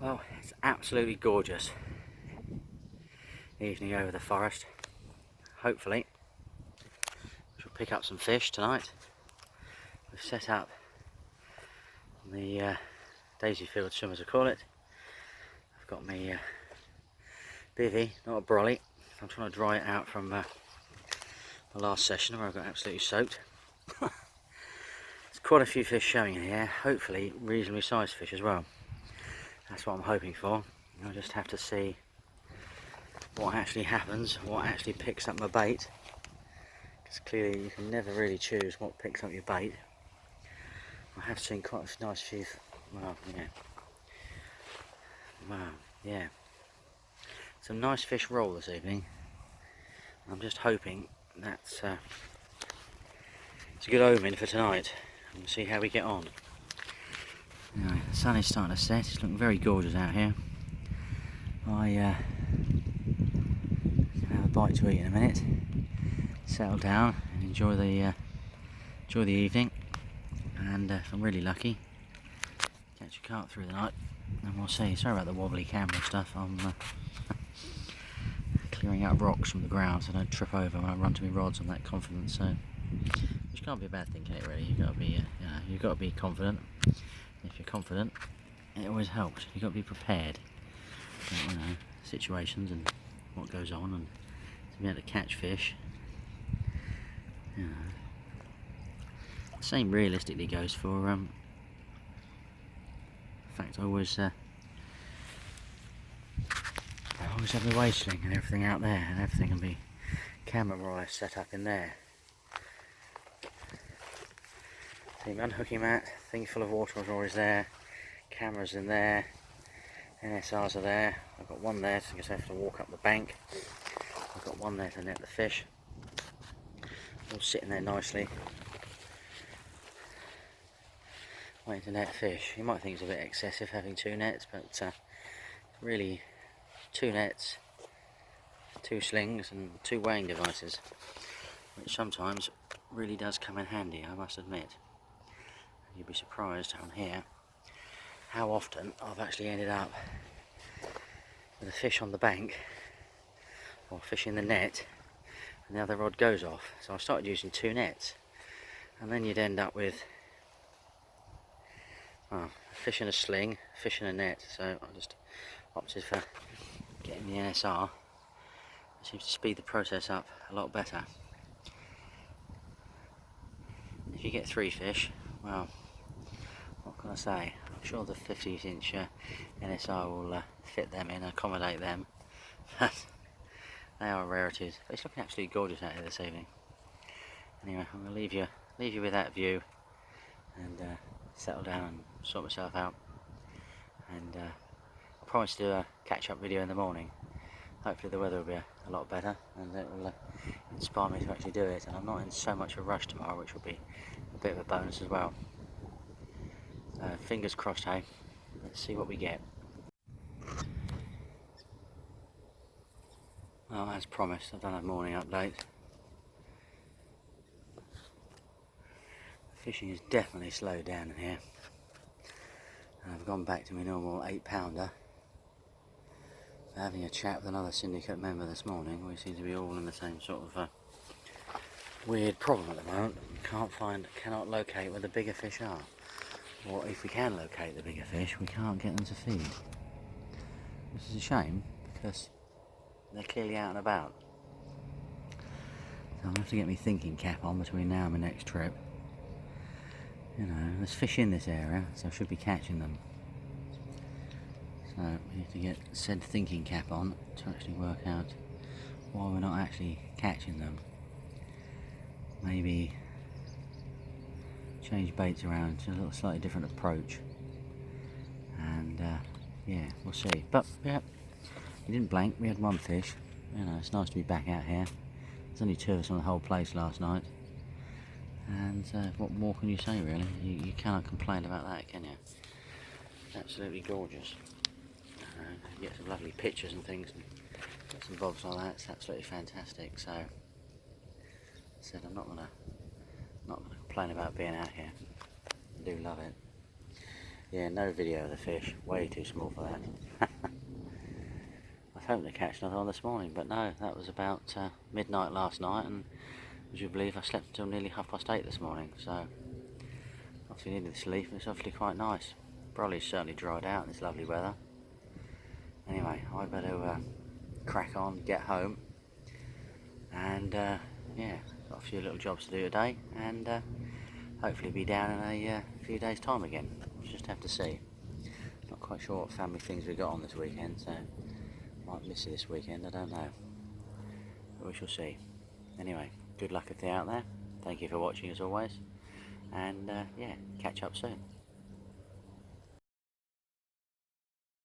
Well, it's absolutely gorgeous evening over the forest. Hopefully we'll pick up some fish tonight. We've set up the daisy field swim, as I call it. I've got my bivvy, not a brolly. I'm trying to dry it out from my last session where I got absolutely soaked. There's quite a few fish showing in here, hopefully reasonably sized fish as well. That's what I'm hoping for. I'll just have to see what actually happens, what actually picks up my bait. Because clearly you can never really choose what picks up your bait. I have seen quite a nice few, yeah. Some nice fish roll this evening. I'm just hoping that's it's a good omen for tonight. We'll see how we get on. Anyway, the sun is starting to set. It's looking very gorgeous out here. I can have a bite to eat in a minute, settle down and enjoy the evening, and if I'm really lucky, catch a carp through the night, and we'll see. Sorry about the wobbly camera stuff. I'm clearing out rocks from the ground so I don't trip over when I run to my rods. I'm that confident, so which can't be a bad thing, Kate. Really, you've got to be, you've got to be confident. If you're confident, it always helps. You've got to be prepared for, situations and what goes on, and to be able to catch fish. The same realistically goes for. In fact, I always have my waist sling and everything out there, and everything can be camera-wise set up in there. The unhooking mat, thing full of water is always there, cameras in there, NSRs are there. I've got one there so I have to walk up the bank. I've got one there to net the fish, all sitting there nicely, waiting to net fish. You might think it's a bit excessive having two nets, but really 2 nets, 2 slings and 2 weighing devices, which sometimes really does come in handy, I must admit. You'd be surprised on here how often I've actually ended up with a fish on the bank or fish in the net and the other rod goes off. So I started using 2 nets, and then you'd end up with a fish in a sling, fish in a net. So I just opted for getting the NSR. It seems to speed the process up a lot better. If you get 3 fish, well, what can I say? I'm sure the 50-inch NSR will fit them in, accommodate them. They are rarities. But it's looking absolutely gorgeous out here this evening. Anyway, I'm going to leave you with that view, and settle down and sort myself out. And I promise to do a catch-up video in the morning. Hopefully the weather will be a lot better, and it will inspire me to actually do it. And I'm not in so much a rush tomorrow, which will be a bit of a bonus as well. Fingers crossed, hey? Let's see what we get. Well, as promised, I've done a morning update. Fishing is definitely slowed down in here. And I've gone back to my normal 8-pounder. Having a chat with another syndicate member this morning. We seem to be all in the same sort of weird problem at the moment. Cannot locate where the bigger fish are. Or if we can locate the bigger fish, we can't get them to feed. Which is a shame, because they're clearly out and about. So I'll have to get my thinking cap on between now and my next trip. There's fish in this area, so I should be catching them. So we need to get said thinking cap on to actually work out why we're not actually catching them. Maybe change baits around to a little slightly different approach, and yeah, we'll see. But yeah, we didn't blank. We had 1 fish. It's nice to be back out here. There's only 2 of us on the whole place last night, and what more can you say, really? You cannot complain about that, can you? Absolutely gorgeous. You get some lovely pictures and things, and bits and bobs like that. It's absolutely fantastic. So, I said I'm not gonna complain about being out here. I do love it. Yeah, no video of the fish, way too small for that. I was hoping to catch another one this morning, but no, that was about midnight last night, and would you believe I slept until nearly 8:30 this morning, so obviously needed the sleep, and it's obviously quite nice. Probably certainly dried out in this lovely weather. Anyway, I better crack on, get home, and yeah, got a few little jobs to do today, and hopefully be down in a few days' time again. We'll just have to see. Not quite sure what family things we got on this weekend, so might miss it this weekend, I don't know. But we shall see. Anyway, good luck if they're out there. Thank you for watching as always, and yeah, catch up soon.